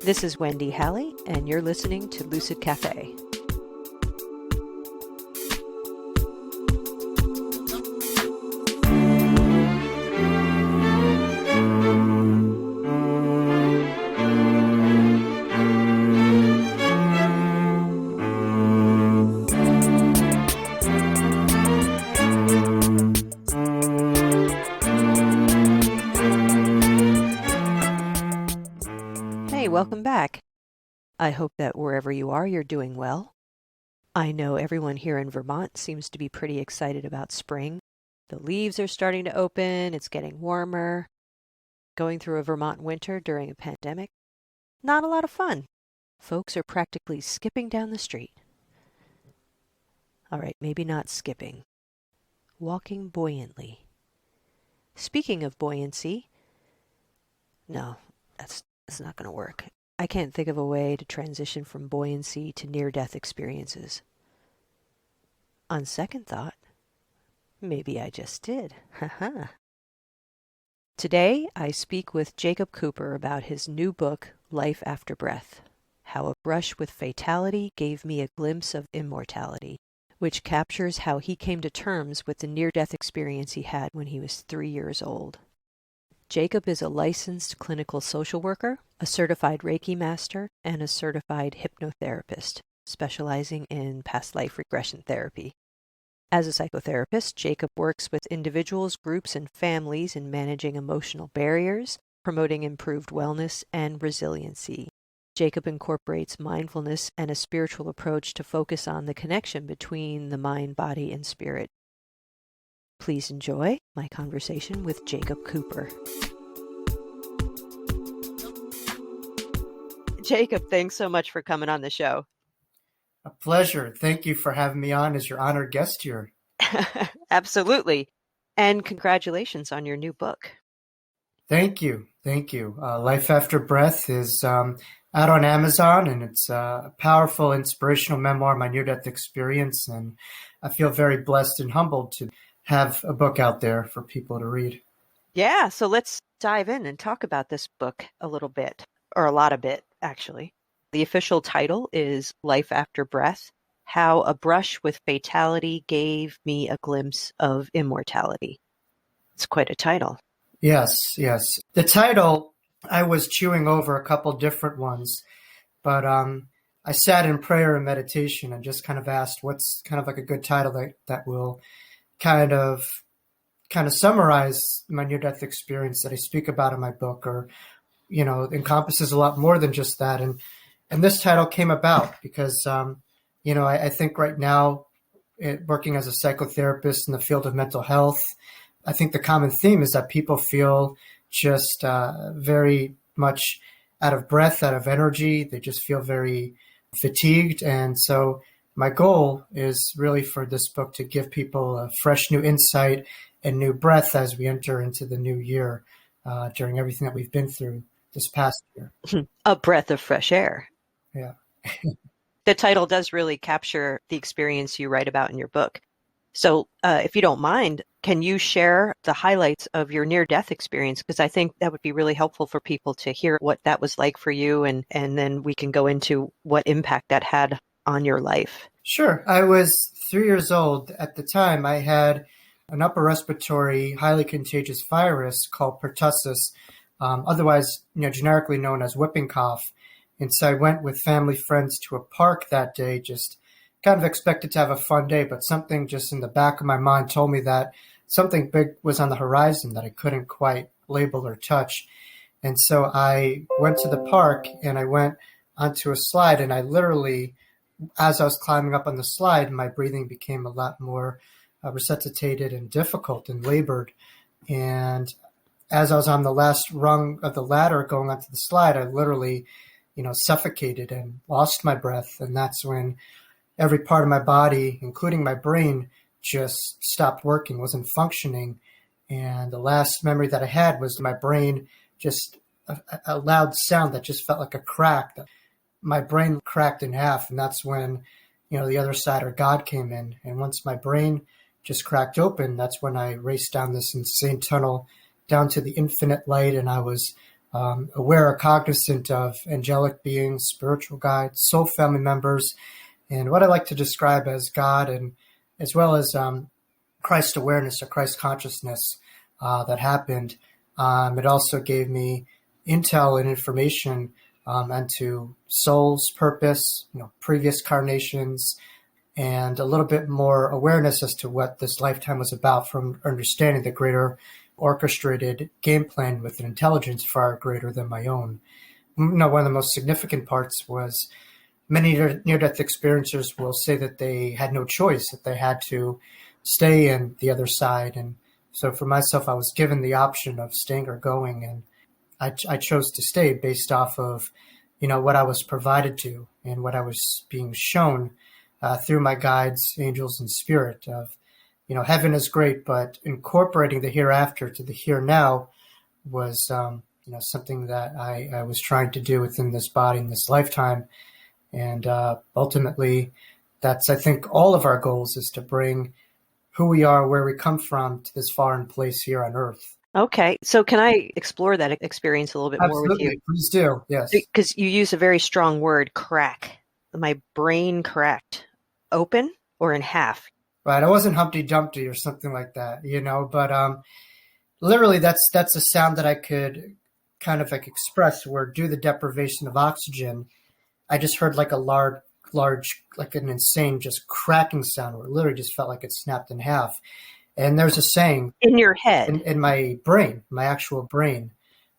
This is Wendy Halley, and you're listening to Lucid Cafe. Welcome back. I hope that wherever you are, you're doing well. I know everyone here in Vermont seems to be pretty excited about spring. The leaves are starting to open, it's getting warmer. Going through a Vermont winter during a pandemic, not a lot of fun. Folks are practically skipping down the street. All right, maybe not skipping. Walking buoyantly. Speaking of buoyancy, no, that's not going to work. I can't think of a way to transition from buoyancy to near-death experiences. On second thought, maybe I just did. Haha. Today, I speak with Jacob Cooper about his new book, Life After Breath, How a Brush with Fatality Gave Me a Glimpse of Immortality, which captures how he came to terms with the near-death experience he had when he was 3 years old. Jacob is a licensed clinical social worker, a certified Reiki master, and a certified hypnotherapist, specializing in past life regression therapy. As a psychotherapist, Jacob works with individuals, groups, and families in managing emotional barriers, promoting improved wellness and resiliency. Jacob incorporates mindfulness and a spiritual approach to focus on the connection between the mind, body, and spirit. Please enjoy my conversation with Jacob Cooper. Jacob, thanks so much for coming on the show. A pleasure. Thank you for having me on as your honored guest here. Absolutely. And congratulations on your new book. Thank you. Thank you. Life After Breath is out on Amazon, and it's a powerful, inspirational memoir of my near-death experience. And I feel very blessed and humbled to have a book out there for people to read. Yeah, so let's dive in and talk about this book a little bit, or a lot of it, actually. The official title is Life After Breath, How a Brush with Fatality Gave Me a Glimpse of Immortality. It's quite a title. Yes. The title, I was chewing over a couple different ones, but I sat in prayer and meditation and just kind of asked what's kind of like a good title that will kind of summarize my near-death experience that I speak about in my book, or, encompasses a lot more than just that. And this title came about because, I think right now, working as a psychotherapist in the field of mental health, I think the common theme is that people feel just very much out of breath, out of energy. They just feel very fatigued. And so my goal is really for this book to give people a fresh new insight and new breath as we enter into the new year during everything that we've been through this past year. A breath of fresh air. Yeah. The title does really capture the experience you write about in your book. So if you don't mind, can you share the highlights of your near-death experience? Because I think that would be really helpful for people to hear what that was like for you, and then we can go into what impact that had on your life. Sure. I was 3 years old. At the time, I had an upper respiratory, highly contagious virus called pertussis, otherwise generically known as whooping cough. And so I went with family friends to a park that day, just kind of expected to have a fun day, but something just in the back of my mind told me that something big was on the horizon that I couldn't quite label or touch. And so I went to the park and I went onto a slide, and I literally, as I was climbing up on the slide, my breathing became a lot more resuscitated and difficult and labored. And as I was on the last rung of the ladder going onto the slide, I literally, suffocated and lost my breath. And that's when every part of my body, including my brain, just stopped working, wasn't functioning. And the last memory that I had was my brain, just a loud sound that just felt like a crack. My brain cracked in half, and that's when, the other side or God came in. And once my brain just cracked open, that's when I raced down this insane tunnel down to the infinite light, and I was aware or cognizant of angelic beings, spiritual guides, soul family members, and what I like to describe as God, and as well as Christ awareness or Christ consciousness that happened. It also gave me intel and information into soul's purpose, previous carnations, and a little bit more awareness as to what this lifetime was about from understanding the greater orchestrated game plan with an intelligence far greater than my own. One of the most significant parts was many near-death experiencers will say that they had no choice, that they had to stay in the other side. And so for myself, I was given the option of staying or going, and I chose to stay based off of, what I was provided to and what I was being shown through my guides, angels, and spirit of, heaven is great, but incorporating the hereafter to the here now was, something that I was trying to do within this body in this lifetime. And ultimately, that's, I think, all of our goals is to bring who we are, where we come from, to this foreign place here on Earth. Okay. So can I explore that experience a little bit more with you? Absolutely. Please do. Yes. Because you use a very strong word, crack. My brain cracked. Open or in half? Right. I wasn't Humpty Dumpty or something like that, but literally that's a sound that I could kind of like express where due to the deprivation of oxygen, I just heard like a large, like an insane just cracking sound where it literally just felt like it snapped in half. And there's a saying in your head, in my brain, my actual brain,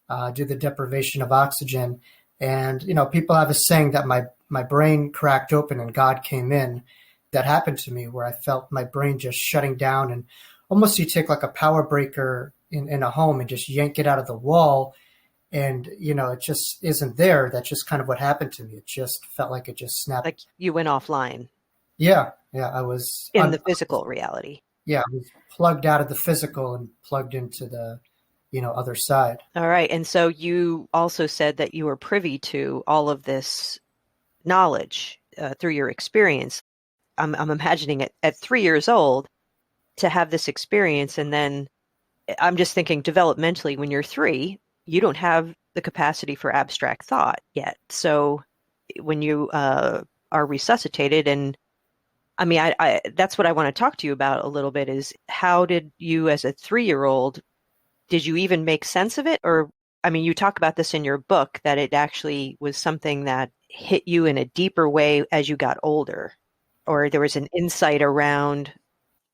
due to the deprivation of oxygen. And, people have a saying that my brain cracked open and God came in. That happened to me where I felt my brain just shutting down, and almost you take like a power breaker in a home and just yank it out of the wall. And, it just isn't there. That's just kind of what happened to me. It just felt like it just snapped. Like you went offline. Yeah. Yeah. I was in the physical reality. Yeah. I was plugged out of the physical and plugged into the, other side. All right. And so you also said that you were privy to all of this knowledge through your experience. I'm imagining it at 3 years old to have this experience. And then I'm just thinking developmentally, when you're 3, you don't have the capacity for abstract thought yet. So when you are resuscitated, and I mean, I that's what I want to talk to you about a little bit is how did you as a 3-year-old, did you even make sense of it? Or, I mean, you talk about this in your book, that it actually was something that hit you in a deeper way as you got older, or there was an insight around,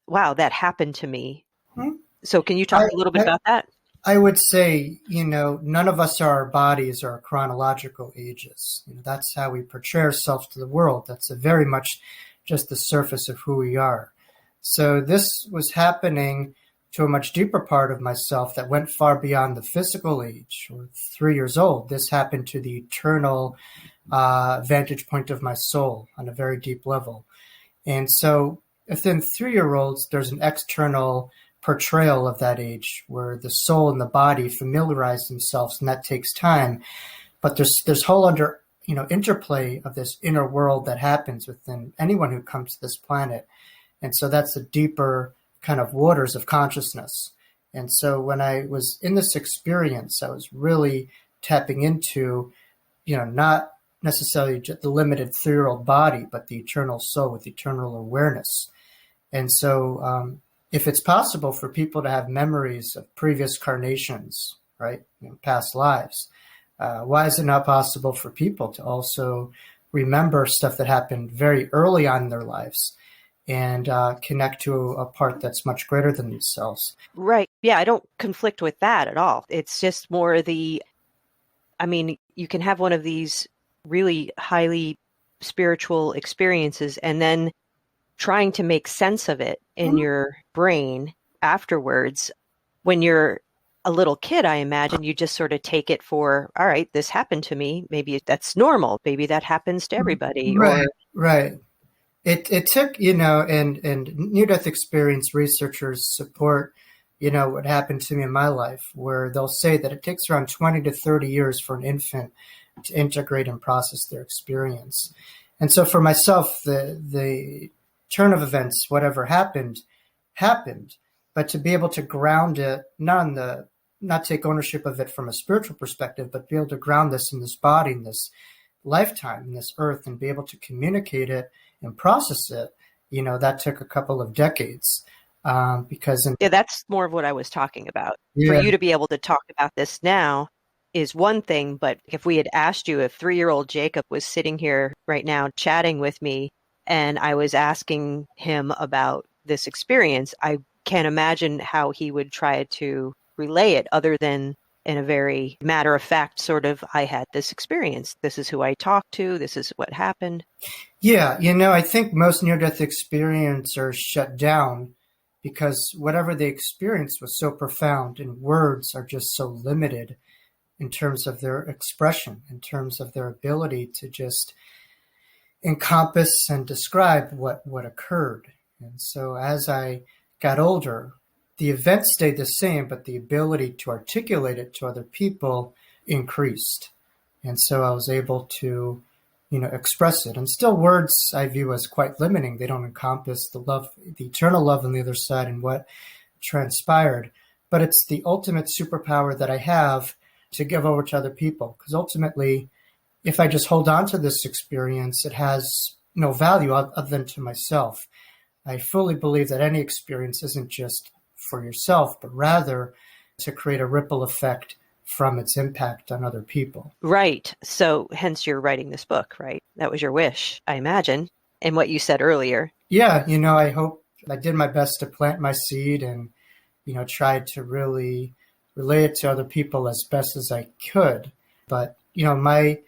wow, that happened to me. Mm-hmm. So can you talk a little bit about that? I would say, none of us are our bodies or chronological ages. That's how we portray ourselves to the world. That's very much just the surface of who we are. So this was happening to a much deeper part of myself that went far beyond the physical age, or 3 years old. This happened to the eternal vantage point of my soul on a very deep level. And so within 3-year-olds, there's an external portrayal of that age where the soul and the body familiarize themselves, and that takes time. But there's whole interplay of this inner world that happens within anyone who comes to this planet. And so that's the deeper kind of waters of consciousness. And so when I was in this experience, I was really tapping into, not necessarily just the limited 3-year-old body, but the eternal soul with eternal awareness. And so if it's possible for people to have memories of previous carnations, right, past lives, why is it not possible for people to also remember stuff that happened very early on in their lives and connect to a part that's much greater than themselves? Right. Yeah, I don't conflict with that at all. It's just more you can have one of these really highly spiritual experiences and then trying to make sense of it in your brain afterwards. When you're a little kid, I imagine you just sort of take it for, all right, this happened to me. Maybe that's normal. Maybe that happens to everybody. Right. Right. It took, and near-death experience researchers support, what happened to me in my life, where they'll say that it takes around 20 to 30 years for an infant to integrate and process their experience. And so for myself, the turn of events, whatever happened, but to be able to ground it, not on the not take ownership of it from a spiritual perspective, but be able to ground this in this body, in this lifetime, in this earth, and be able to communicate it and process it, that took a couple of decades. Because Yeah, that's more of what I was talking about. For yeah, you to be able to talk about this now is one thing, but if we had asked you if 3-year-old Jacob was sitting here right now chatting with me and I was asking him about this experience, I can't imagine how he would try to relay it other than in a very matter of fact sort of, I had this experience. This is who I talked to. This is what happened. yeah, I think most near-death experiencers shut down because whatever they experienced was so profound, and words are just so limited in terms of their expression, in terms of their ability to just encompass and describe what occurred. And so as I got older, the event stayed the same, but the ability to articulate it to other people increased. And so I was able to, express it. And still words I view as quite limiting. They don't encompass the love, the eternal love on the other side and what transpired. But it's the ultimate superpower that I have to give over to other people. Because ultimately, if I just hold on to this experience, it has no value other than to myself. I fully believe that any experience isn't just for yourself, but rather to create a ripple effect from its impact on other people. Right. So hence you're writing this book, right? That was your wish, I imagine, and what you said earlier. Yeah, I hope I did my best to plant my seed and, tried to really relay it to other people as best as I could. But, my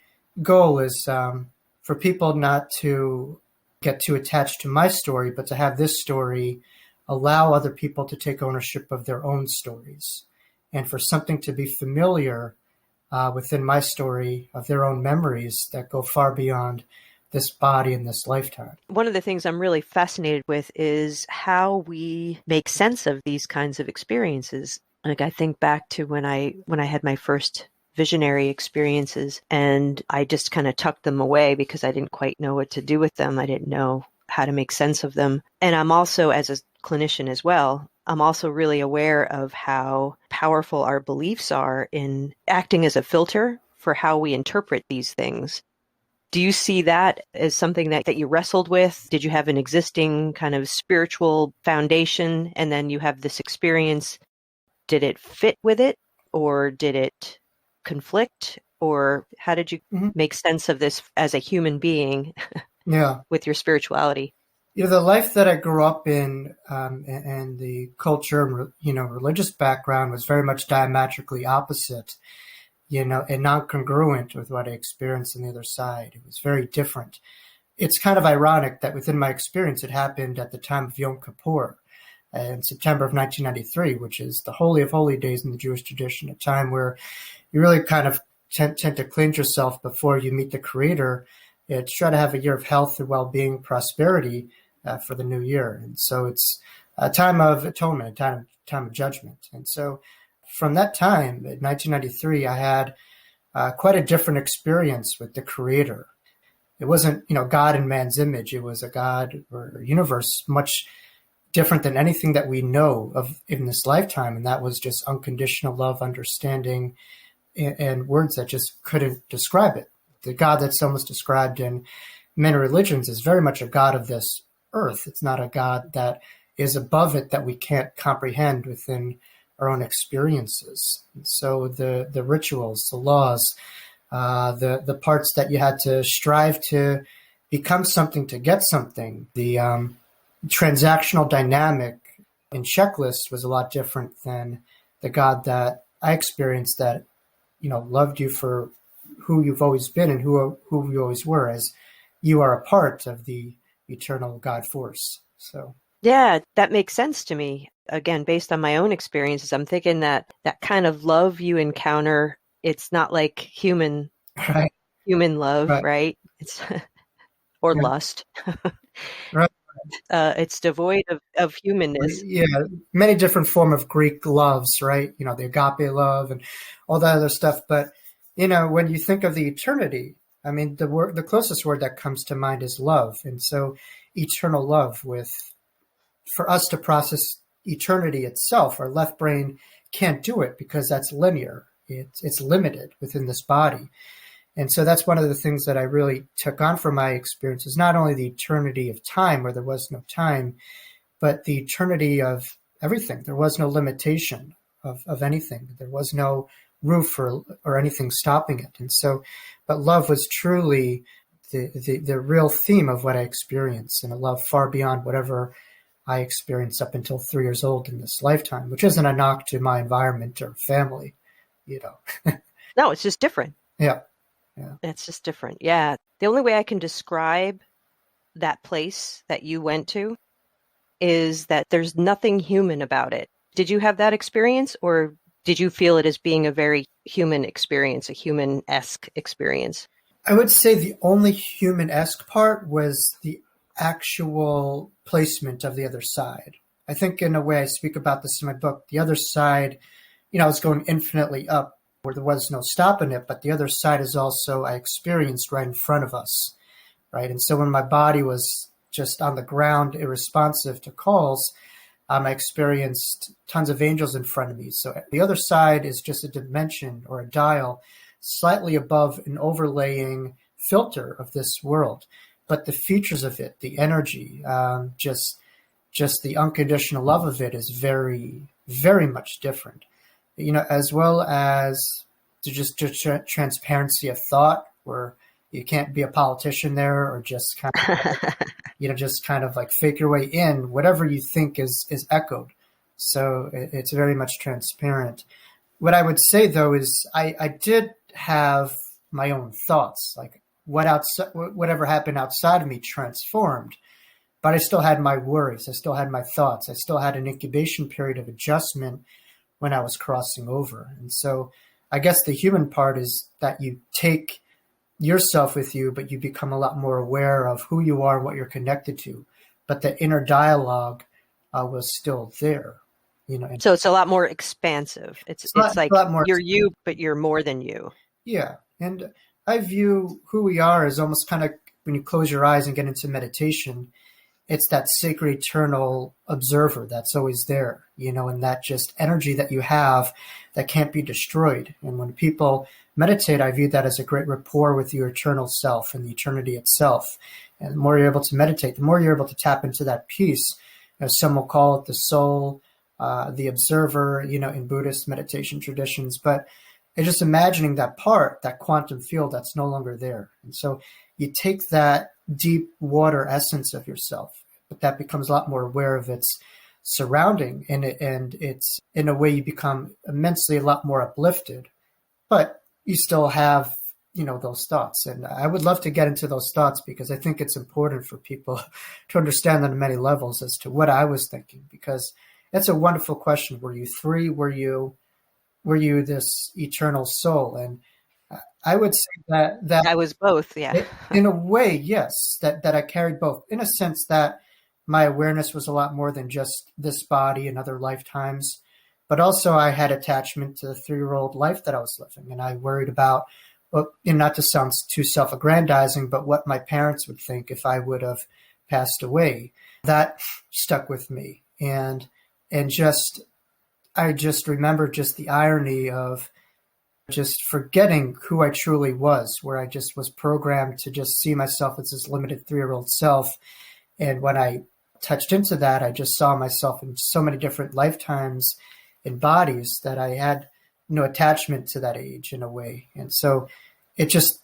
goal is for people not to get too attached to my story, but to have this story allow other people to take ownership of their own stories, and for something to be familiar within my story of their own memories that go far beyond this body and this lifetime. One of the things I'm really fascinated with is how we make sense of these kinds of experiences. Like I think back to when I had my first visionary experiences and I just kind of tucked them away because I didn't quite know what to do with them. I didn't know how to make sense of them. And I'm also, as a clinician as well, I'm also really aware of how powerful our beliefs are in acting as a filter for how we interpret these things. Do you see that as something that you wrestled with? Did you have an existing kind of spiritual foundation and then you have this experience? Did it fit with it or did it conflict? Or how did you make sense of this as a human being with your spirituality? The life that I grew up in and the culture, religious background was very much diametrically opposite, and non-congruent with what I experienced on the other side. It was very different. It's kind of ironic that within my experience, it happened at the time of Yom Kippur in September of 1993, which is the Holy of Holy Days in the Jewish tradition, a time where you really kind of tend to cleanse yourself before you meet the Creator. To try to have a year of health and well-being, prosperity for the new year. And so it's a time of atonement, a time of judgment. And so from that time, in 1993, I had quite a different experience with the Creator. It wasn't, God in man's image. It was a God or a universe much different than anything that we know of in this lifetime. And that was just unconditional love, understanding, and words that just couldn't describe it. The God that's almost described in many religions is very much a God of this earth. It's not a God that is above it that we can't comprehend within our own experiences. And so the rituals, the laws, the parts that you had to strive to become something to get something, the transactional dynamic and checklist was a lot different than the God that I experienced that, loved you for who you've always been and who you always were, as you are a part of the eternal God force. So yeah, that makes sense to me. Again, based on my own experiences, I'm thinking that kind of love you encounter, it's not like human love, right? It's or lust. Right. It's devoid of humanness. Yeah, many different form of Greek loves, right? The agape love and all that other stuff. But when you think of the eternity, I mean, the closest word that comes to mind is love, and so eternal love. For us to process eternity itself, our left brain can't do it because that's linear. It's limited within this body. And so that's one of the things that I really took on from my experience is not only the eternity of time where there was no time, but the eternity of everything. There was no limitation of anything. There was no roof or anything stopping it. And so, but love was truly the real theme of what I experienced, and a love far beyond whatever I experienced up until 3 years old in this lifetime, which isn't a knock to my environment or family, you know. No, it's just different. Yeah. Yeah. It's just different. Yeah. The only way I can describe that place that you went to is that there's nothing human about it. Did you have that experience, or did you feel it as being a very human experience, a humanesque experience? I would say the only human-esque part was the actual placement of the other side. I think in a way I speak about this in my book, the other side, I was going infinitely up where there was no stopping it, but the other side is also I experienced right in front of us, right? And so when my body was just on the ground, irresponsive to calls, I experienced tons of angels in front of me. So the other side is just a dimension or a dial slightly above an overlaying filter of this world. But the features of it, the energy, just the unconditional love of it is very, very much different. As well as just transparency of thought, where you can't be a politician there or just kind of, just kind of like fake your way in. Whatever you think is echoed. So it's very much transparent. What I would say, though, is I did have my own thoughts, like whatever happened outside of me transformed, but I still had my worries. I still had my thoughts. I still had an incubation period of adjustment when I was crossing over. And so I guess the human part is that you take yourself with you, but you become a lot more aware of who you are and what you're connected to. But the inner dialogue was still there. So it's a lot more expansive. It's like you're you, but you're more than you. Yeah. And I view who we are as almost kind of when you close your eyes and get into meditation, it's that sacred eternal observer that's always there, and that just energy that you have that can't be destroyed. And when people meditate, I view that as a great rapport with your eternal self and the eternity itself. And the more you're able to meditate, the more you're able to tap into that peace. Some will call it the soul, the observer, in Buddhist meditation traditions. But it's just imagining that part, that quantum field that's no longer there. And so you take that deep water essence of yourself, but that becomes a lot more aware of its surrounding, and it's in a way you become immensely a lot more uplifted, but you still have those thoughts. And I would love to get into those thoughts because I think it's important for people to understand on many levels as to what I was thinking, because that's a wonderful question. Were you three? Were you this eternal soul? And I would say that I was both. Yeah. In a way, yes, that I carried both, in a sense that my awareness was a lot more than just this body and other lifetimes, but also I had attachment to the 3-year-old life that I was living. And I worried about, not to sound too self-aggrandizing, but what my parents would think if I would have passed away. That stuck with me. And I just remember just the irony of just forgetting who I truly was, where I just was programmed to just see myself as this limited 3-year-old self. And when I touched into that, I just saw myself in so many different lifetimes and bodies that I had no attachment to that age in a way. And so it just,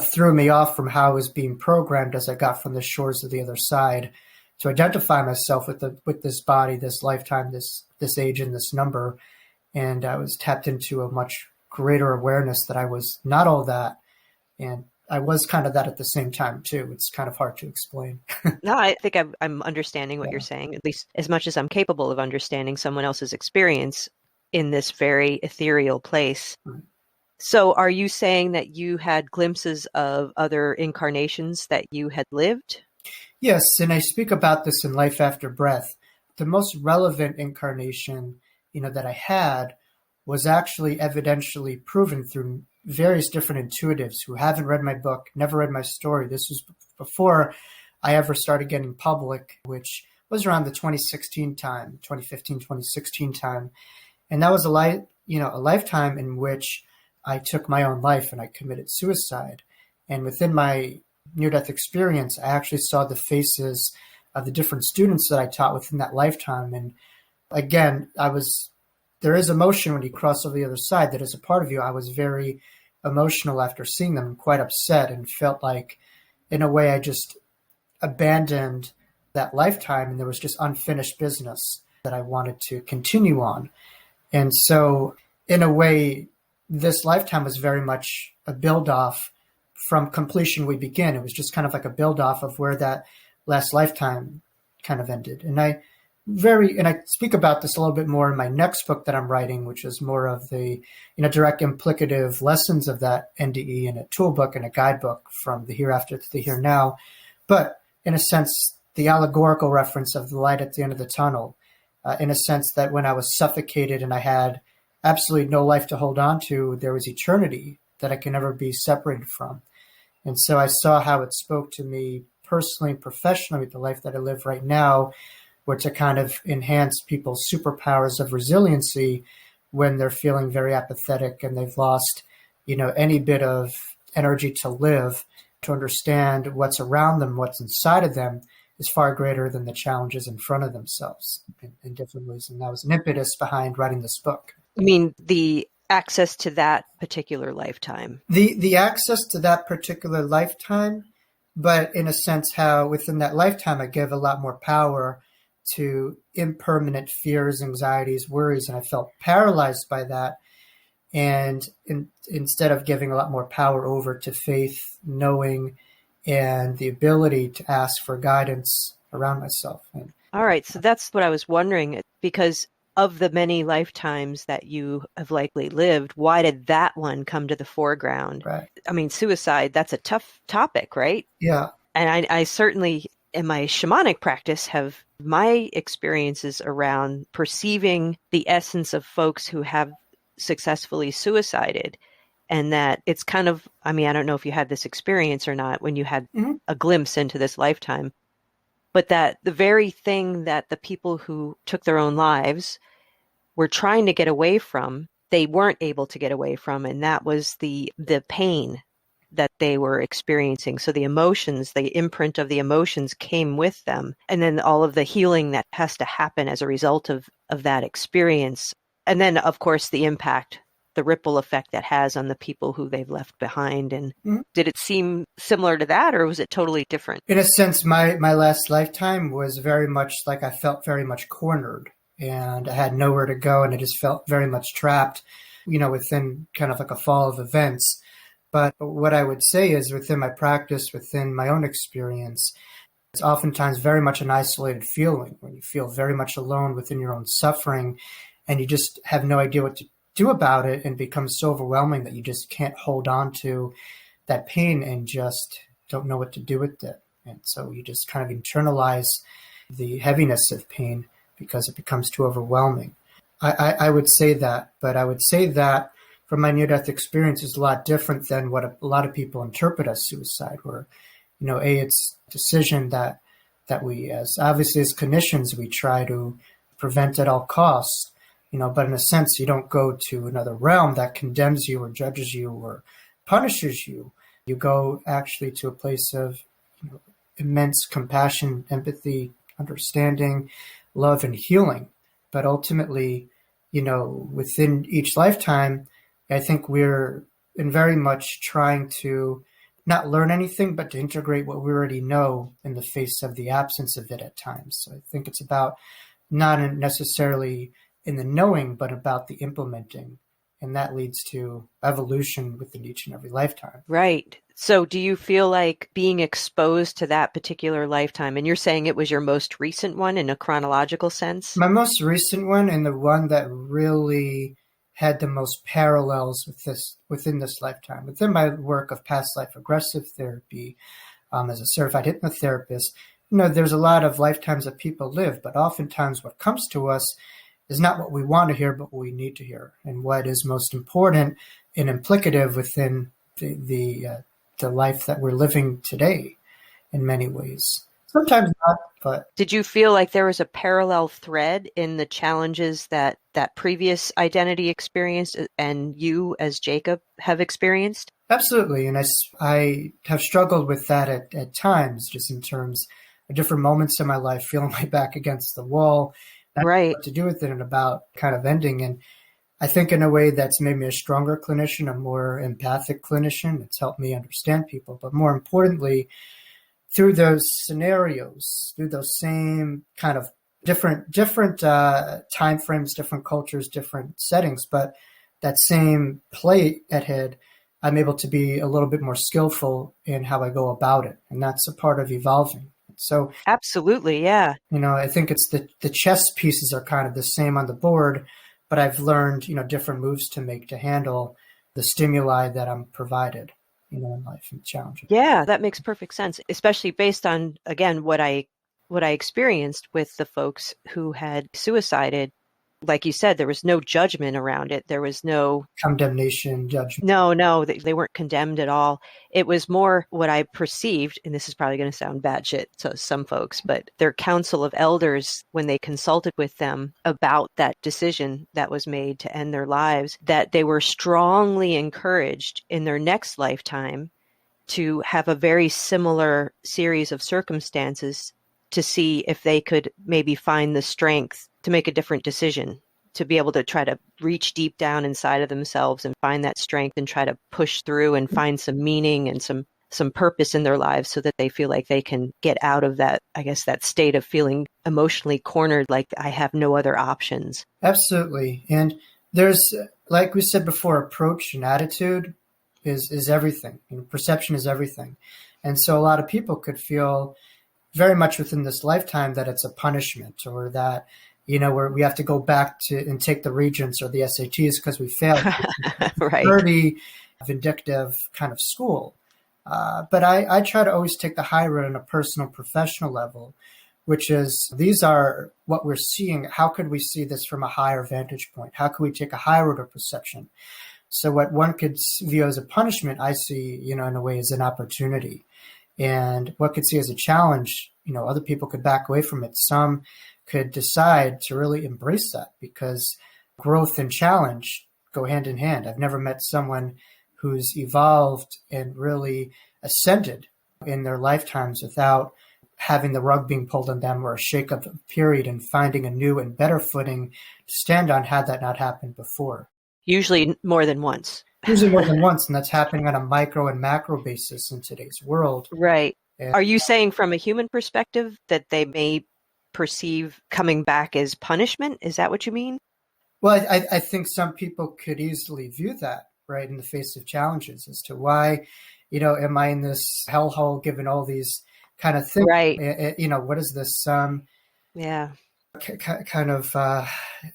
threw me off from how I was being programmed as I got from the shores of the other side to identify myself with this body, this lifetime, this age, and this number. And I was tapped into a much greater awareness that I was not all that. And I was kind of that at the same time too. It's kind of hard to explain. No, I think I'm understanding what you're saying, at least as much as I'm capable of understanding someone else's experience in this very ethereal place. Right. So are you saying that you had glimpses of other incarnations that you had lived? Yes, and I speak about this in Life After Breath. The most relevant incarnation, that I had was actually evidentially proven through various different intuitives who haven't read my book, never read my story. This was before I ever started getting public, which was around the 2016 time, 2015, 2016 time. And that was a lifetime in which I took my own life and I committed suicide. And within my near-death experience, I actually saw the faces of the different students that I taught within that lifetime. And again, there is emotion when you cross over the other side that is a part of you. I was very emotional after seeing them, quite upset, and felt like, in a way, I just abandoned that lifetime and there was just unfinished business that I wanted to continue on. And so, in a way, this lifetime was very much a build off from completion we begin. It was just kind of like a build off of where that last lifetime kind of ended. And I speak about this a little bit more in my next book that I'm writing, which is more of the, direct implicative lessons of that NDE in a toolbook and a guidebook from the hereafter to the here now. But in a sense, the allegorical reference of the light at the end of the tunnel, in a sense that when I was suffocated and I had absolutely no life to hold on to, there was eternity that I can never be separated from. And so I saw how it spoke to me personally and professionally with the life that I live right now, were to kind of enhance people's superpowers of resiliency when they're feeling very apathetic and they've lost, any bit of energy to live, to understand what's around them, what's inside of them is far greater than the challenges in front of themselves in different ways. And that was an impetus behind writing this book. I mean, the access to that particular lifetime. The access to that particular lifetime, but in a sense how within that lifetime I give a lot more power to impermanent fears, anxieties, worries, and I felt paralyzed by that. And instead of giving a lot more power over to faith, knowing, and the ability to ask for guidance around myself. All right. So that's what I was wondering, because of the many lifetimes that you have likely lived, why did that one come to the foreground? Right. I mean, suicide, that's a tough topic, right? Yeah. And I certainly, in my shamanic practice, have my experiences around perceiving the essence of folks who have successfully suicided. And that it's kind of, I mean, I don't know if you had this experience or not when you had a glimpse into this lifetime, but that the very thing that the people who took their own lives were trying to get away from, they weren't able to get away from. And that was the pain that they were experiencing. So the emotions, the imprint of the emotions came with them. And then all of the healing that has to happen as a result of that experience. And then, of course, the impact, the ripple effect that has on the people who they've left behind. And did it seem similar to that, or was it totally different? In a sense, my last lifetime was very much like I felt very much cornered and I had nowhere to go and I just felt very much trapped, within kind of like a fall of events. But what I would say is within my practice, within my own experience, it's oftentimes very much an isolated feeling when you feel very much alone within your own suffering and you just have no idea what to do about it and becomes so overwhelming that you just can't hold on to that pain and just don't know what to do with it. And so you just kind of internalize the heaviness of pain because it becomes too overwhelming. I would say that, but I would say that from my near-death experience is a lot different than what a lot of people interpret as suicide, where, it's a decision that we, as obviously as clinicians, we try to prevent at all costs, but in a sense, you don't go to another realm that condemns you or judges you or punishes you. You go actually to a place of immense compassion, empathy, understanding, love, and healing. But ultimately, within each lifetime, I think we're in very much trying to not learn anything, but to integrate what we already know in the face of the absence of it at times. So I think it's about not necessarily in the knowing, but about the implementing. And that leads to evolution within each and every lifetime. Right. So do you feel like being exposed to that particular lifetime, and you're saying it was your most recent one in a chronological sense? My most recent one, and the one that really had the most parallels within this lifetime. Within my work of past life regressive therapy, as a certified hypnotherapist, there's a lot of lifetimes that people live, but oftentimes what comes to us is not what we want to hear, but what we need to hear, and what is most important and implicative within the life that we're living today in many ways. Sometimes not, but Did you feel like there was a parallel thread in the challenges that that previous identity experienced and you as Jacob have experienced? absolutely. And I have struggled with that at times, just in terms of different moments in my life, feeling my back against the wall, not knowing Right. what to do with it and about kind of ending. And I think in a way that's made me a stronger clinician, a more empathic clinician. It's helped me understand people. But more importantly, through those scenarios, through those same kind of different time frames, different cultures, different settings, but that same play at head, I'm able to be a little bit more skillful in how I go about it, and that's a part of evolving. So, Absolutely, yeah. I think it's the chess pieces are kind of the same on the board, but I've learned different moves to make to handle the stimuli that I'm provided, in life and challenges. Yeah, that makes perfect sense, especially based on, again, what I experienced with the folks who had suicided. Like you said, there was no judgment around it. There was no Condemnation, judgment. no, they weren't condemned at all. It was more what I perceived, and this is probably going to sound bad shit to some folks, but their council of elders, when they consulted with them about that decision that was made to end their lives, that they were strongly encouraged in their next lifetime to have a very similar series of circumstances to see if they could maybe find the strength to make a different decision, to be able to try to reach deep down inside of themselves and find that strength and try to push through and find some meaning and some purpose in their lives so that they feel like they can get out of that, I guess, that state of feeling emotionally cornered, like I have no other options. Absolutely. And there's, like we said before, approach and attitude is everything. Perception is everything. And so a lot of people could feel very much within this lifetime that it's a punishment, or that, where we have to go back to and take the regents or the SATs because we failed. Right. Pretty vindictive kind of school. But I try to always take the high road on a personal, professional level, which is these are what we're seeing. How could we see this from a higher vantage point? How could we take a higher order perception? So what one could view as a punishment, I see, in a way, as an opportunity. And what could see as a challenge, other people could back away from it. Some could decide to really embrace that, because growth and challenge go hand in hand. I've never met someone who's evolved and really ascended in their lifetimes without having the rug being pulled on them, or a shake-up period, and finding a new and better footing to stand on had that not happened before. Usually more than once. Usually more than once, and that's happening on a micro and macro basis in today's world. Right. And, Are you saying from a human perspective that they may perceive coming back as punishment? Is that what you mean? well, I think some people could easily view that, right, in the face of challenges, as to why, am I in this hellhole given all these kind of things? Right. What is this Yeah. kind of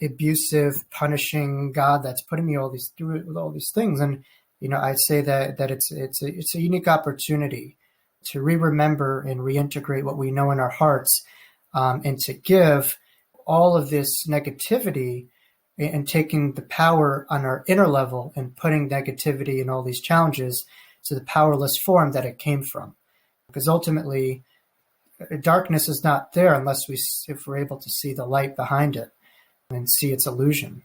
abusive, punishing God that's putting me through all these things? And I'd say that it's a unique opportunity to re-remember and reintegrate what we know in our hearts, and to give all of this negativity and taking the power on our inner level and putting negativity and all these challenges to the powerless form that it came from. Because ultimately, darkness is not there if we're able to see the light behind it and see its illusion.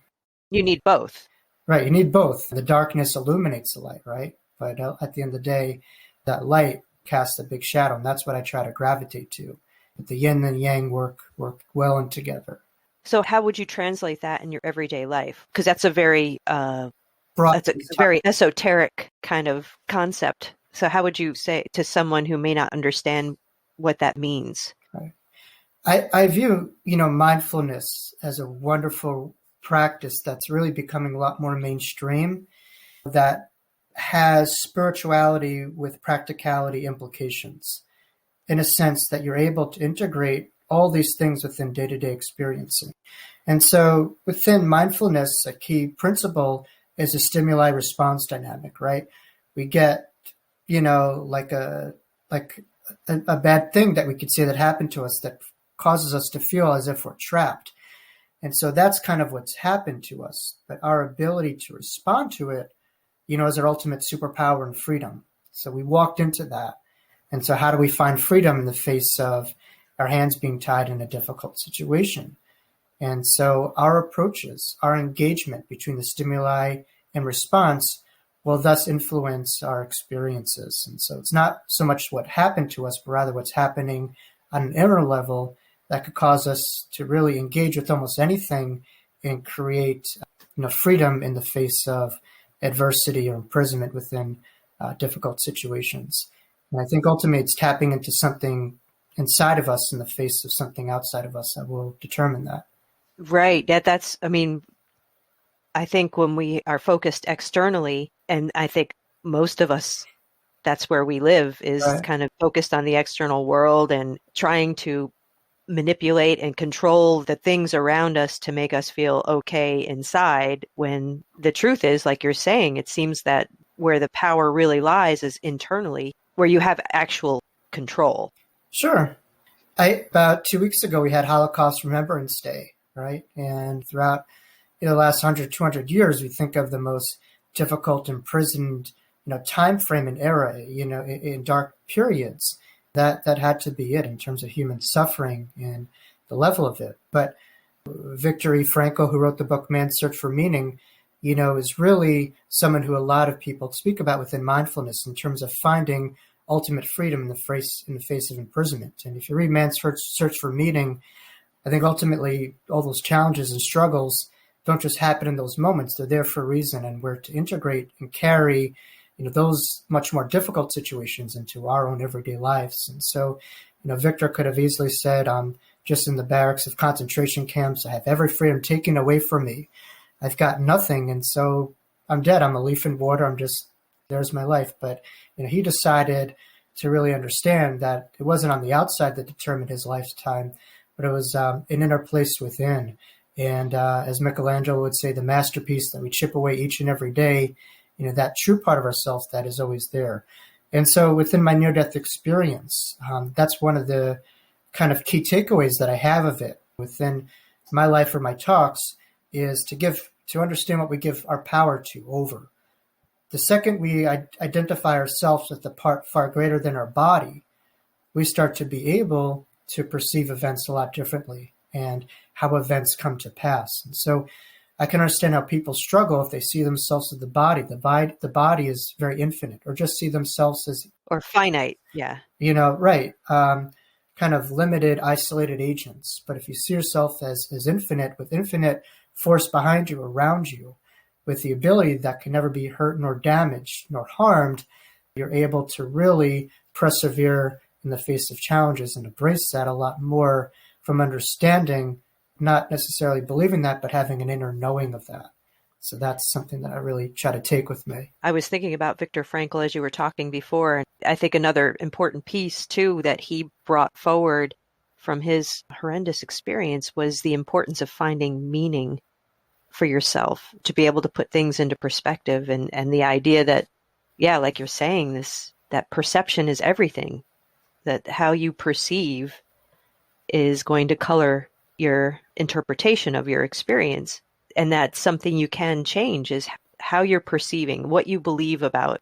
You need both. Right, you need both. The darkness illuminates the light, right? But at the end of the day, that light casts a big shadow, and that's what I try to gravitate to. But the yin and yang work well in together. So how would you translate that in your everyday life? Because that's a very Broad, that's a very esoteric kind of concept. So how would you say to someone who may not understand what that means? right. I view, mindfulness as a wonderful practice that's really becoming a lot more mainstream, that has spirituality with practicality implications, in a sense that you're able to integrate all these things within day-to-day experiencing. And so within mindfulness, a key principle is a stimuli response dynamic, right? We get, like a bad thing that we could say that happened to us that causes us to feel as if we're trapped. And so that's kind of what's happened to us. But our ability to respond to it, is our ultimate superpower and freedom. So we walked into that. And so how do we find freedom in the face of our hands being tied in a difficult situation? And so our approaches, our engagement between the stimuli and response will thus influence our experiences. And so it's not so much what happened to us, but rather what's happening on an inner level that could cause us to really engage with almost anything and create freedom in the face of adversity or imprisonment within difficult situations. And I think ultimately it's tapping into something inside of us in the face of something outside of us that will determine that. Right. I mean, I think when we are focused externally, and I think most of us, that's where we live, is Right. kind of focused on the external world and trying to manipulate and control the things around us to make us feel okay inside, when the truth is, like you're saying, it seems that where the power really lies is internally, where you have actual control. Sure. About 2 weeks ago, we had Holocaust Remembrance Day, right? And throughout the last 100, 200 years, we think of the most difficult, imprisoned, time frame and era, in dark periods. That had to be it in terms of human suffering and the level of it. But Viktor E. Frankl, who wrote the book Man's Search for Meaning, is really someone who a lot of people speak about within mindfulness in terms of finding ultimate freedom in the face of imprisonment. And if you read Man's Search for Meaning, I think ultimately all those challenges and struggles don't just happen in those moments. They're there for a reason, and we're to integrate and carry those much more difficult situations into our own everyday lives. And so, Victor could have easily said, I'm just in the barracks of concentration camps. I have every freedom taken away from me. I've got nothing. And so I'm dead. I'm a leaf in water. There's my life. But, he decided to really understand that it wasn't on the outside that determined his lifetime, but it was an inner place within. And as Michelangelo would say, the masterpiece that we chip away each and every day, that true part of ourselves that is always there. And so within my near-death experience, that's one of the kind of key takeaways that I have of it within my life or my talks, is to understand what we give our power to over. The second we identify ourselves with the part far greater than our body, we start to be able to perceive events a lot differently and how events come to pass. And so I can understand how people struggle if they see themselves as the body. The body is very infinite, or just see themselves as, or finite. Yeah. Right. Kind of limited, isolated agents. But if you see yourself as infinite, with infinite force behind you, around you, with the ability that can never be hurt nor damaged nor harmed, you're able to really persevere in the face of challenges and embrace that a lot more from understanding, not necessarily believing that, but having an inner knowing of that. So that's something that I really try to take with me. I was thinking about Viktor Frankl as you were talking before. And I think another important piece, too, that he brought forward from his horrendous experience was the importance of finding meaning for yourself, to be able to put things into perspective. And the idea that, yeah, like you're saying, that perception is everything, that how you perceive is going to color your interpretation of your experience. And that's something you can change, is how you're perceiving, what you believe about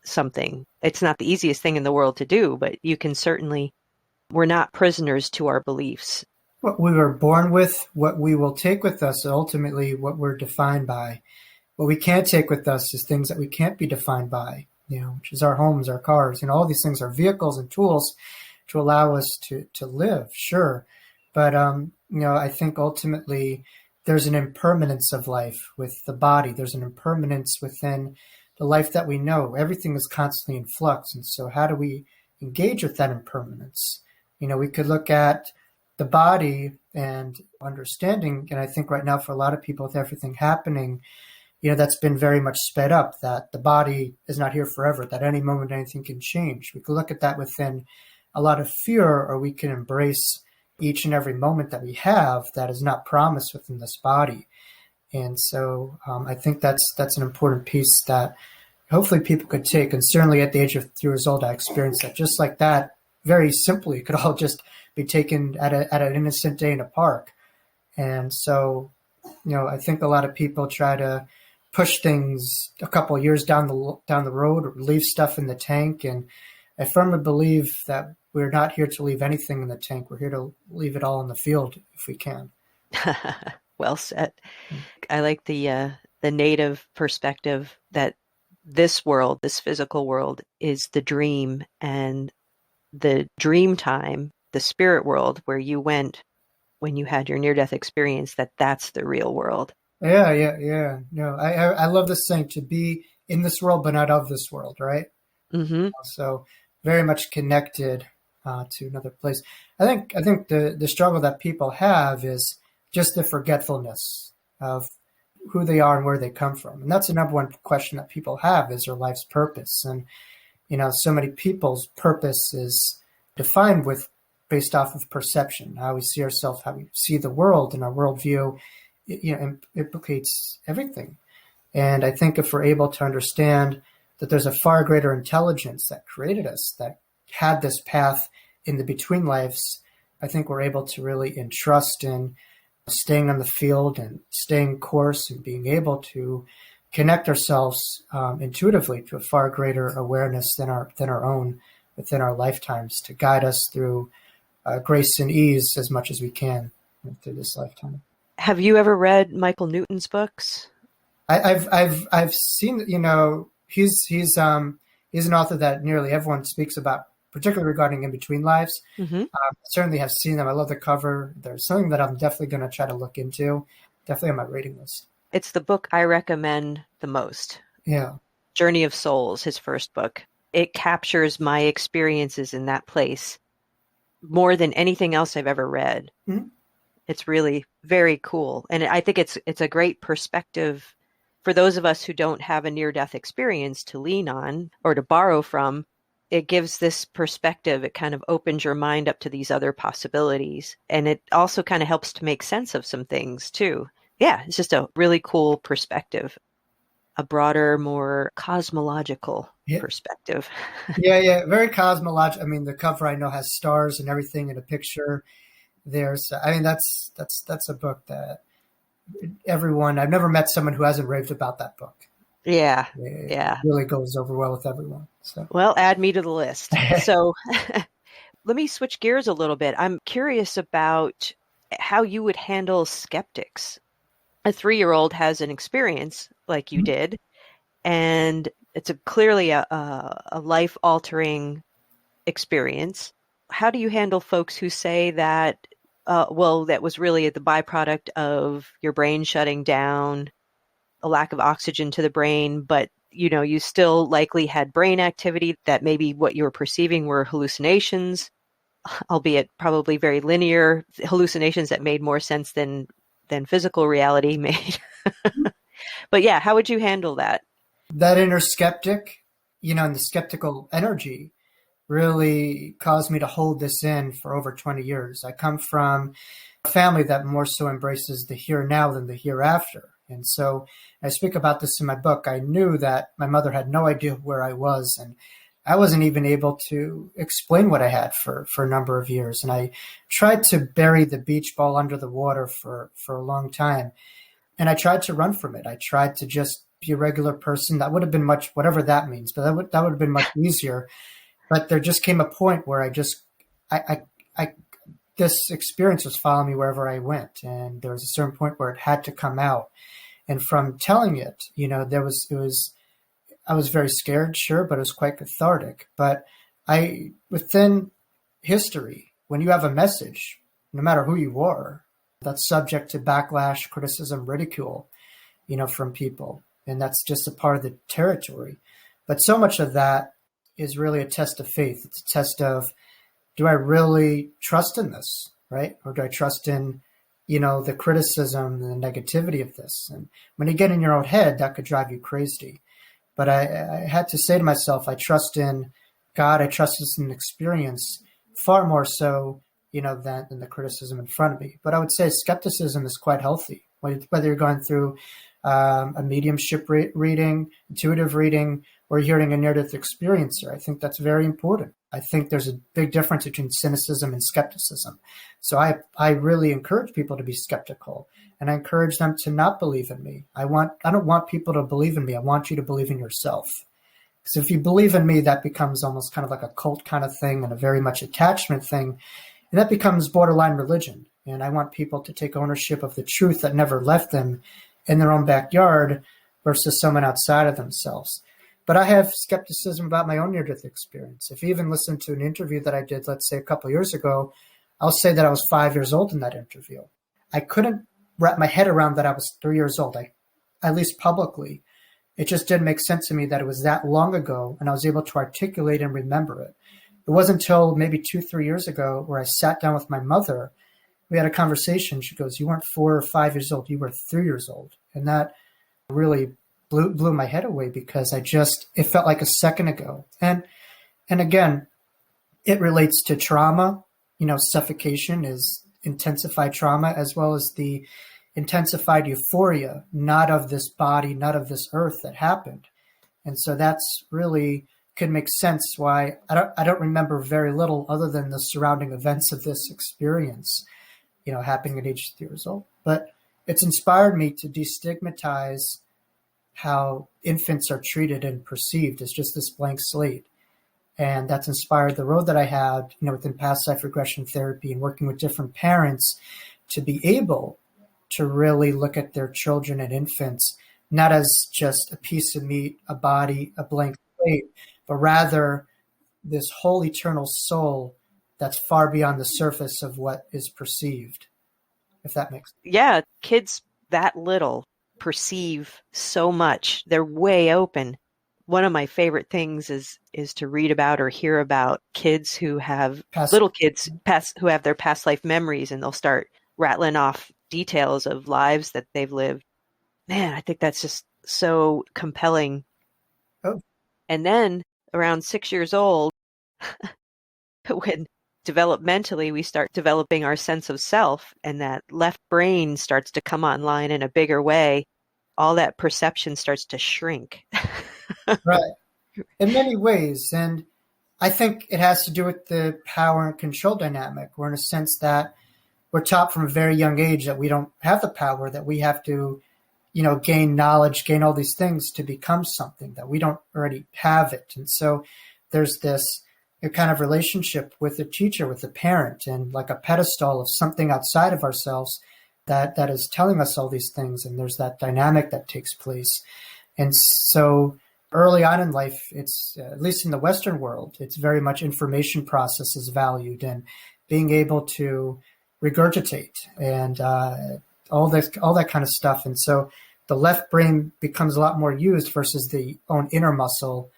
something. It's not the easiest thing in the world to do, but you can certainly, we're not prisoners to our beliefs. What we were born with, what we will take with us, ultimately what we're defined by. What we can't take with us is things that we can't be defined by, which is our homes, our cars, all these things are vehicles and tools to allow us to live, sure. But, I think ultimately there's an impermanence of life with the body. There's an impermanence within the life that we know. Everything is constantly in flux. And so how do we engage with that impermanence? We could look at the body and understanding, and I think right now for a lot of people with everything happening, that's been very much sped up, that the body is not here forever, that any moment anything can change. We could look at that within a lot of fear, or we can embrace each and every moment that we have that is not promised within this body. And so I think that's an important piece that hopefully people could take. And certainly at the age of 3 years old, I experienced that just like that, very simply. It could all just be taken at an innocent day in a park. And so, I think a lot of people try to push things a couple of years down the road, or leave stuff in the tank. And I firmly believe that we're not here to leave anything in the tank. We're here to leave it all in the field if we can. Well said. I like the native perspective that this world, this physical world, is the dream, and the dream time, the spirit world where you went when you had your near-death experience, that's the real world. Yeah, yeah, yeah. No, I love this saying, to be in this world but not of this world, right? Mm-hmm. So very much connected to another place. I think the struggle that people have is just the forgetfulness of who they are and where they come from, and that's the number one question that people have, is their life's purpose. And so many people's purpose is defined with based off of perception, how we see ourselves, how we see the world, and our worldview, implicates everything. And I think if we're able to understand that there's a far greater intelligence that created us, that had this path in the between lives, I think we're able to really entrust in staying on the field and staying course and being able to connect ourselves intuitively to a far greater awareness than our own within our lifetimes, to guide us through grace and ease as much as we can through this lifetime. Have you ever read Michael Newton's books? I've seen, he's an author that nearly everyone speaks about, particularly regarding in between lives. Mm-hmm. Certainly have seen them. I love the cover. There's something that I'm definitely going to try to look into. Definitely on my reading list. It's the book I recommend the most. Yeah. Journey of Souls, his first book. It captures my experiences in that place more than anything else I've ever read. Mm-hmm. It's really very cool. And I think it's a great perspective for those of us who don't have a near-death experience to lean on or to borrow from. It gives this perspective. It kind of opens your mind up to these other possibilities. And it also kind of helps to make sense of some things too. Yeah, it's just a really cool perspective, a broader, more cosmological perspective. Yeah. Very cosmological. I mean, the cover I know has stars and everything in a picture. There's, I mean, that's a book that everyone, I've never met someone who hasn't raved about that book. Yeah. It really goes over well with everyone. So. Well, add me to the list. So let me switch gears a little bit. I'm curious about how you would handle skeptics. A 3-year-old has an experience like you did, and it's clearly a life-altering experience. How do you handle folks who say that, that was really the byproduct of your brain shutting down, a lack of oxygen to the brain, but you still likely had brain activity, that maybe what you were perceiving were hallucinations, albeit probably very linear hallucinations that made more sense than physical reality made. But yeah, how would you handle that? That inner skeptic, and the skeptical energy really caused me to hold this in for over 20 years. I come from a family that more so embraces the here and now than the hereafter. And so I speak about this in my book. I knew that my mother had no idea where I was, and I wasn't even able to explain what I had for a number of years. And I tried to bury the beach ball under the water for a long time. And I tried to run from it. I tried to just be a regular person. That would have been much, whatever that means, but that would have been much easier. But there just came a point where this experience was following me wherever I went. And there was a certain point where it had to come out. And from telling it, I was very scared, sure, but it was quite cathartic. But within history, when you have a message, no matter who you are, that's subject to backlash, criticism, ridicule, from people. And that's just a part of the territory. But so much of that is really a test of faith. It's a test of, do I really trust in this, right? Or do I trust in, the criticism and the negativity of this? And when you get in your own head, that could drive you crazy. But I had to say to myself, I trust in God. I trust this in experience far more so, than the criticism in front of me. But I would say skepticism is quite healthy. Whether you're going through a mediumship reading, intuitive reading, or hearing a near-death experiencer, I think that's very important. I think there's a big difference between cynicism and skepticism. So I really encourage people to be skeptical, and I encourage them to not believe in me. I don't want people to believe in me. I want you to believe in yourself. Because if you believe in me, that becomes almost kind of like a cult kind of thing and a very much attachment thing. And that becomes borderline religion. And I want people to take ownership of the truth that never left them in their own backyard versus someone outside of themselves. But I have skepticism about my own near-death experience. If you even listen to an interview that I did, let's say a couple of years ago, I'll say that I was 5 years old in that interview. I couldn't wrap my head around that I was 3 years old, at least publicly. It just didn't make sense to me that it was that long ago, and I was able to articulate and remember it. It wasn't until maybe 2-3 years ago where I sat down with my mother. We had a conversation. She goes, "You weren't 4 or 5 years old. You were 3 years old." And that really blew my head away because it felt like a second ago. And again, it relates to trauma. Suffocation is intensified trauma as well as the intensified euphoria, not of this body, not of this earth that happened. And so that's really could make sense why I don't remember very little other than the surrounding events of this experience, happening at age 3 years old. But it's inspired me to destigmatize how infants are treated and perceived as just this blank slate. And that's inspired the road that I had, within past life regression therapy and working with different parents to be able to really look at their children and infants, not as just a piece of meat, a body, a blank slate, but rather this whole eternal soul that's far beyond the surface of what is perceived, if that makes sense. Yeah, kids that little perceive so much. They're way open. One of my favorite things is to read about or hear about kids who have little kids who have their past life memories, and they'll start rattling off details of lives that they've lived. Man, I think that's just so compelling. Oh. And then around 6 years old, when developmentally we start developing our sense of self and that left brain starts to come online in a bigger way, all that perception starts to shrink. Right. In many ways. And I think it has to do with the power and control dynamic, where in a sense that we're taught from a very young age that we don't have the power, that we have to, gain knowledge, gain all these things to become something, that we don't already have it. And so there's this kind of relationship with the teacher, with the parent, and like a pedestal of something outside of ourselves that is telling us all these things. And there's that dynamic that takes place. And so early on in life, it's, at least in the Western world, it's very much information process is valued and being able to regurgitate and all that kind of stuff. And so the left brain becomes a lot more used versus the own inner muscle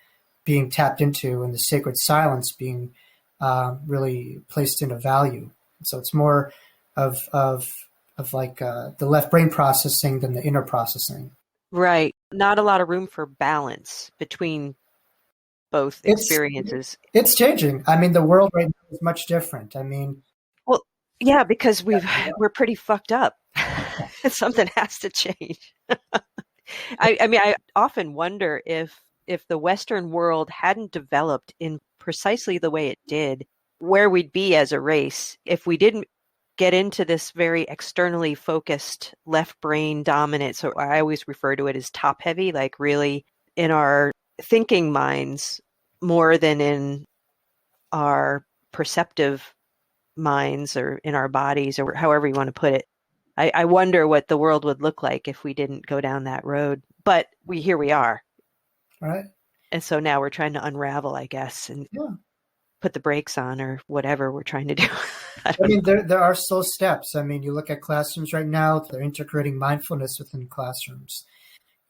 being tapped into and the sacred silence being really placed into value. So it's more of like the left brain processing than the inner processing. Right. Not a lot of room for balance between both experiences. It's changing. I mean, the world right now is much different. I mean, well, yeah, because we're pretty fucked up. Something has to change. I mean, I often wonder if the Western world hadn't developed in precisely the way it did, where we'd be as a race if we didn't get into this very externally focused left brain dominant. So I always refer to it as top heavy, like really in our thinking minds more than in our perceptive minds or in our bodies or however you want to put it. I wonder what the world would look like if we didn't go down that road. But here we are. Right. And so now we're trying to unravel, I guess, and put the brakes on or whatever we're trying to do. I mean, there are slow steps. I mean, you look at classrooms right now, they're integrating mindfulness within classrooms.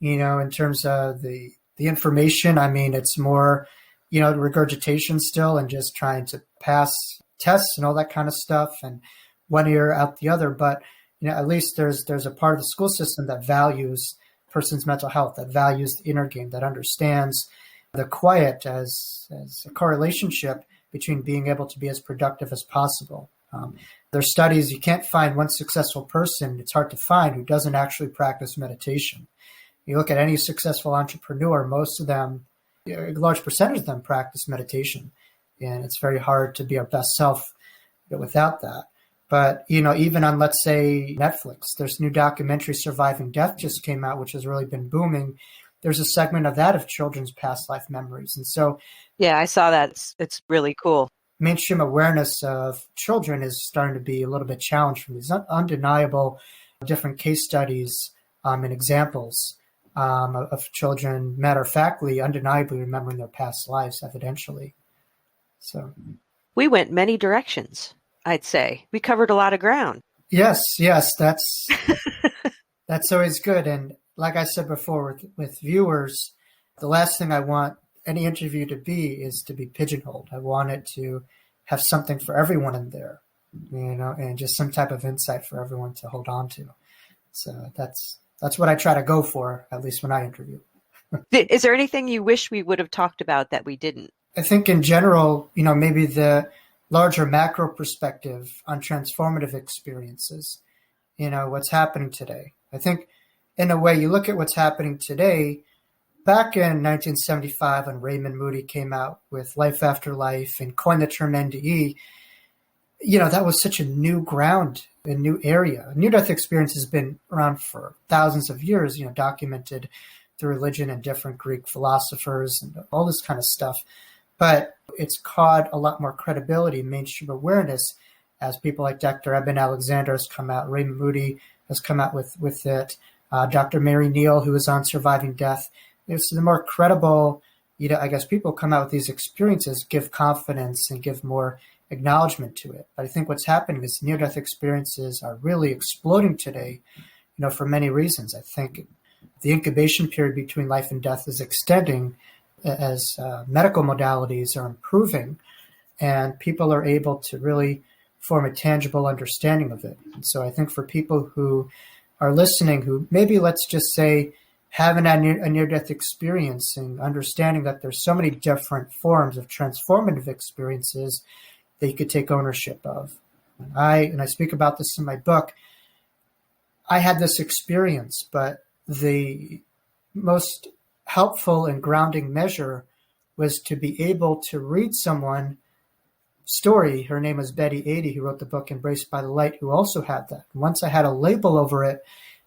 In terms of the information, I mean, it's more, regurgitation still and just trying to pass tests and all that kind of stuff and one ear out the other. But, at least there's a part of the school system that values person's mental health, that values the inner game, that understands the quiet as a correlationship between being able to be as productive as possible. There's studies, you can't find one successful person, it's hard to find, who doesn't actually practice meditation. You look at any successful entrepreneur, most of them, a large percentage of them practice meditation. And it's very hard to be our best self without that. But, even on, let's say, Netflix, there's a new documentary, Surviving Death, just came out, which has really been booming. there's a segment of that of children's past life memories. And so Yeah, I saw that. It's really cool. mainstream awareness of children is starting to be a little bit challenged from these undeniable different case studies and examples of children matter-of-factly, undeniably remembering their past lives evidentially. So We went many directions, I'd say. We covered a lot of ground. yes, that's always good. And like I said before, with viewers, the last thing I want any interview to be is to be pigeonholed. I want it to have something for everyone in there, and just some type of insight for everyone to hold on to. So that's what I try to go for, at least when I interview. Is there anything you wish we would have talked about that we didn't? I think in general, maybe the larger macro perspective on transformative experiences, what's happening today. I think in a way, you look at what's happening today. Back in 1975, when Raymond Moody came out with Life After Life and coined the term NDE, that was such a new ground, a new area. Near-death experience has been around for thousands of years, documented through religion and different Greek philosophers and all this kind of stuff. But it's caught a lot more credibility and mainstream awareness as people like Dr. Eben Alexander has come out, Raymond Moody has come out with it, Dr. Mary Neal, who is on Surviving Death. It's the more credible, I guess people come out with these experiences, give confidence and give more acknowledgement to it. But I think what's happening is near-death experiences are really exploding today, for many reasons. I think the incubation period between life and death is extending as medical modalities are improving, and people are able to really form a tangible understanding of it. And so I think for people who are listening, who maybe, let's just say, having a near-death experience and understanding that there's so many different forms of transformative experiences that you could take ownership of. And I speak about this in my book. I had this experience, but the most helpful and grounding measure was to be able to read someone's story. Her name was Betty Adie, who wrote the book Embraced by the Light, who also had that. And once I had a label over it,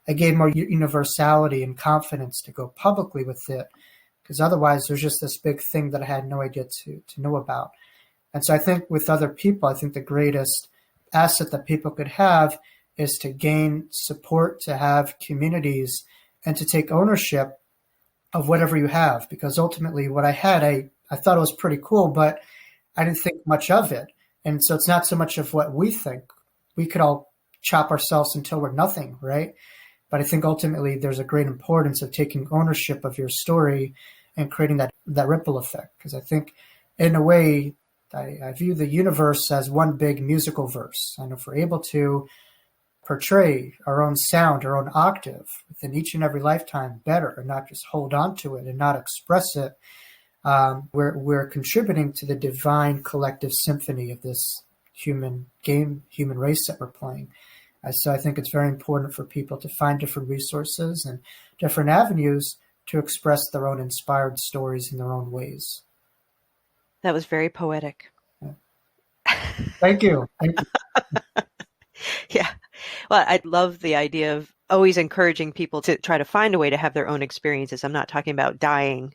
I gave more universality and confidence to go publicly with it, because otherwise there's just this big thing that I had no idea to know about. And so I think with other people, I think the greatest asset that people could have is to gain support, to have communities, and to take ownership of whatever you have. Because ultimately what I had, I thought it was pretty cool, but I didn't think much of it. And so it's not so much of what we think. We could all chop ourselves until we're nothing, right? But I think ultimately there's a great importance of taking ownership of your story and creating that ripple effect. Because I think in a way, I view the universe as one big musical verse. And if we're able to portray our own sound, our own octave within each and every lifetime better, and not just hold on to it and not express it, we're contributing to the divine collective symphony of this human race that we're playing. So I think it's very important for people to find different resources and different avenues to express their own inspired stories in their own ways. That was very poetic. Thank you. Yeah. Well, I love the idea of always encouraging people to try to find a way to have their own experiences. I'm not talking about dying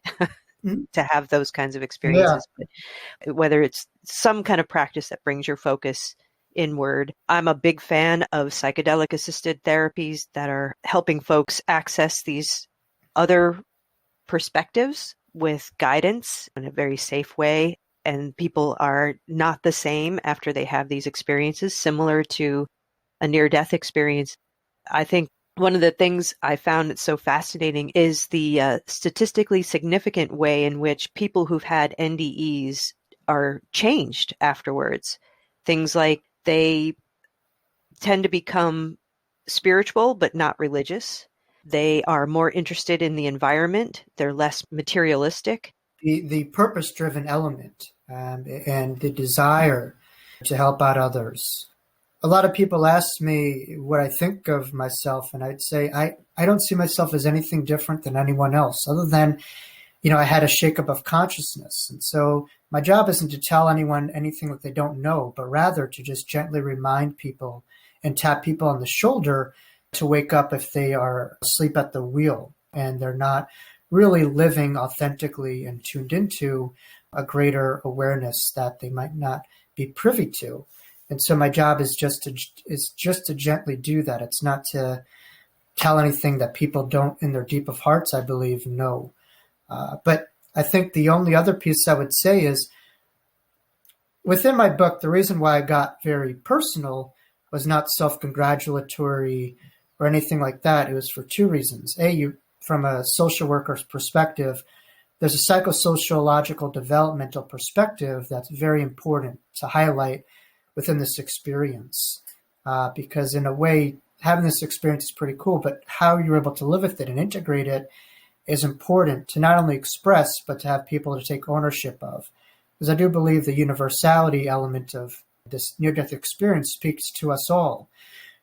to have those kinds of experiences, but whether it's some kind of practice that brings your focus inward. I'm a big fan of psychedelic assisted therapies that are helping folks access these other perspectives with guidance in a very safe way. And people are not the same after they have these experiences, similar to a near-death experience. I think one of the things I found that's so fascinating is the statistically significant way in which people who've had NDEs are changed afterwards. Things like they tend to become spiritual, but not religious. They are more interested in the environment. They're less materialistic. The purpose-driven element and the desire to help out others. A lot of people ask me what I think of myself, and I'd say I don't see myself as anything different than anyone else, other than, I had a shakeup of consciousness. And so my job isn't to tell anyone anything that they don't know, but rather to just gently remind people and tap people on the shoulder to wake up if they are asleep at the wheel and they're not really living authentically and tuned into a greater awareness that they might not be privy to. And so my job is just to gently do that. It's not to tell anything that people don't, in their deep of hearts, I believe, know. But I think the only other piece I would say is, within my book, the reason why I got very personal was not self-congratulatory or anything like that. It was for two reasons. From a social worker's perspective, there's a psychosociological developmental perspective that's very important to highlight within this experience. Because in a way, having this experience is pretty cool, but how you're able to live with it and integrate it is important to not only express, but to have people to take ownership of. Because I do believe the universality element of this near-death experience speaks to us all.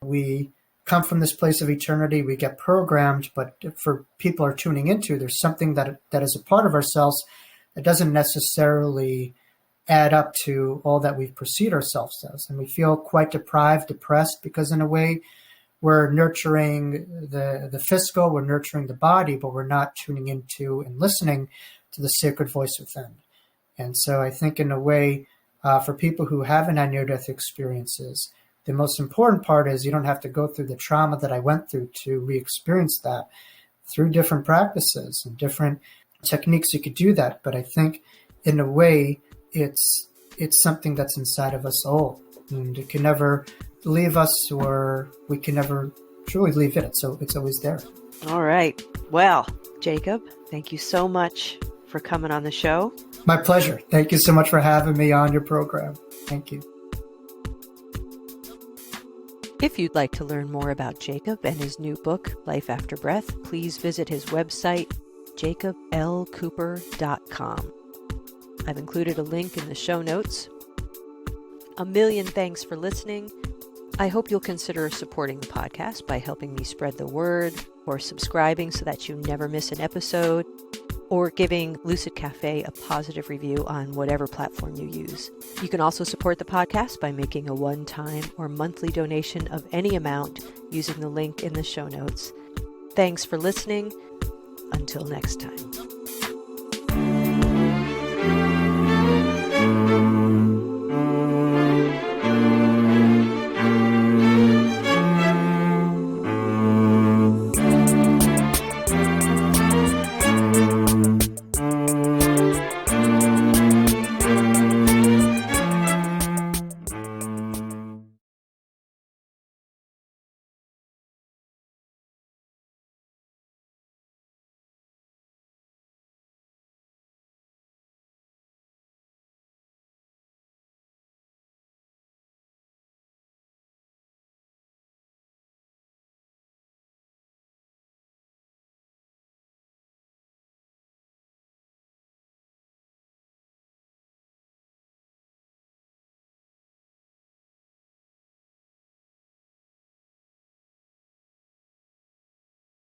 We come from this place of eternity, we get programmed, but for people who are tuning into, there's something that is a part of ourselves that doesn't necessarily add up to all that we've perceived ourselves as. And we feel quite deprived, depressed, because in a way, we're nurturing the physical, we're nurturing the body, but we're not tuning into and listening to the sacred voice within. And so I think in a way, for people who haven't had near-death experiences, the most important part is you don't have to go through the trauma that I went through to re-experience that. Through different practices and different techniques, you could do that. But I think in a way, it's something that's inside of us all. And it can never leave us, or we can never truly leave it. So it's always there. All right. Well, Jacob, thank you so much for coming on the show. My pleasure. Thank you so much for having me on your program. Thank you. If you'd like to learn more about Jacob and his new book, Life After Breath, please visit his website, jacoblcooper.com. I've included a link in the show notes. A million thanks for listening. I hope you'll consider supporting the podcast by helping me spread the word, or subscribing so that you never miss an episode, or giving Lucid Cafe a positive review on whatever platform you use. You can also support the podcast by making a one-time or monthly donation of any amount using the link in the show notes. Thanks for listening. Until next time.